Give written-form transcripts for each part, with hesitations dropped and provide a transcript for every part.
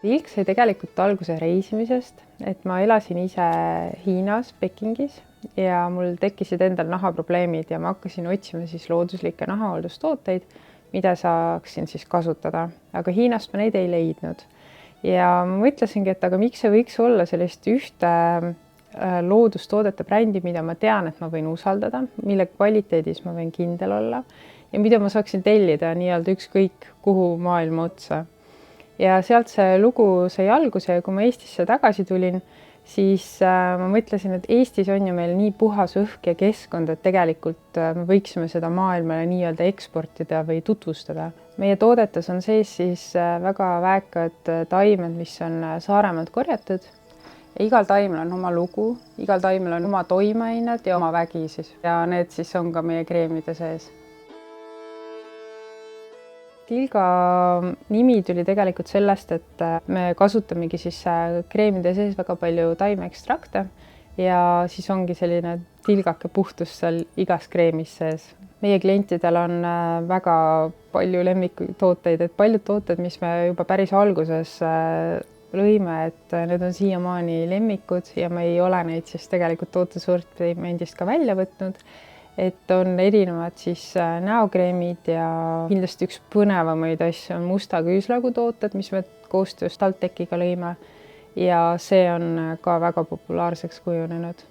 Ilk sai tegelikult alguse reisimisest, et ma elasin ise Hiinas, Pekingis ja mul tekkisid endal nahaprobleemid ja ma hakkasin otsima siis looduslikke nahahooldustooteid, mida saaksin siis kasutada, aga Hiinast ma neid ei leidnud. Ja ma mõtlesingi, et aga miks see võiks olla sellist ühte loodustoodete brändi, mida ma tean, et ma võin usaldada, mille kvaliteedis ma võin kindel olla ja mida ma saaksin tellida nii-öelda ükskõik kuhu maailma otsa. Ja sealt see lugu sai alguse ja kui ma Eestisse tagasi tulin, siis ma mõtlesin, et Eestis on ju meil nii puhas õhk ja keskkond, et tegelikult me võiksime seda maailmale nii-öelda eksportida või tutvustada. Meie toodetes on sees siis väga väekad taimed, mis on Saaremaalt korjatud. Ja igal taimel on oma lugu, igal taimel on oma toimeained ja oma vägi siis. Ja need siis on ka meie kreemide sees. Tilga nimi tuli tegelikult sellest, et me kasutamegi siis kreemide sees väga palju taimeekstrakte ja siis ongi selline tilgake puhtus seal igas kreemis sees. Meie klientidel on väga palju lemmikutooteid, et paljud tooted, mis me juba päris alguses lõime, et need on siiamaani lemmikud ja me ei ole neid siis tegelikult tootesortimendist ka välja võtnud. Et on erinevad siis näokreemid ja kindlasti üks põnevamaid asju on musta küüslaugu tooted, mis me koostöös TalTechiga lõime ja see on ka väga populaarseks kujunenud.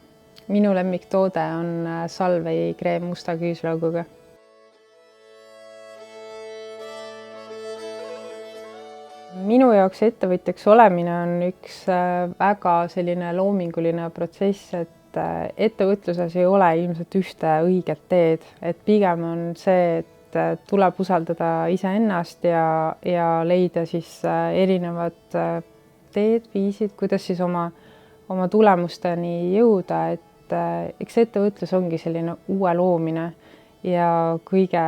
Minu lemmiktoode on Salvei kreem musta küüslauguga. Minu jaoks ettevõtjaks olemine on üks väga selline loominguline protsess, et ettevõtluses ei ole ilmselt ühte õiget teed, et pigem on see, et tuleb usaldada iseennast ja leida siis erinevad teed, viisid, kuidas siis oma tulemusteni jõuda, et eks ettevõtlus ongi selline uue loomine ja kõige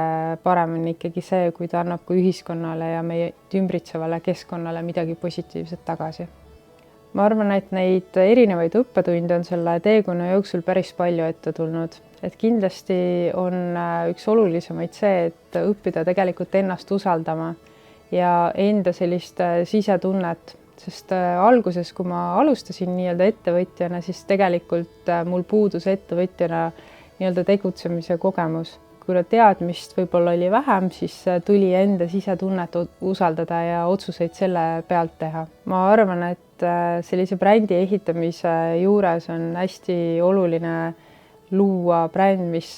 parem on ikkagi see, kui ta annab ka ühiskonnale ja meie ümbritsevale keskkonnale midagi positiivset tagasi. Ma arvan, et neid erinevaid õppetunde on selle teekonna jooksul päris palju ette tulnud. Et kindlasti on üks olulisemaid see, et õppida tegelikult ennast usaldama ja enda sellist sisetunnet. Sest alguses, kui ma alustasin nii-öelda ettevõtjana, siis tegelikult mul puudus ettevõtjana nii-öelda tegutsemise kogemus. Kui teadmist võib-olla oli vähem, siis tuli enda sisetunnet usaldada ja otsuseid selle pealt teha. Ma arvan, et sellise brändi ehitamise juures on hästi oluline luua bränd, mis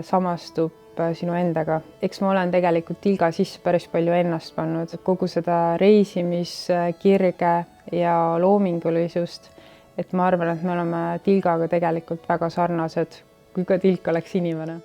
samastub sinu endaga. Eks ma olen tegelikult Tilga sisse päris palju ennast pannud, kogu seda reisimiskirge ja loomingulisust, et ma arvan, et me oleme Tilgaga tegelikult väga sarnased, kui ka Tilk oleks inimene.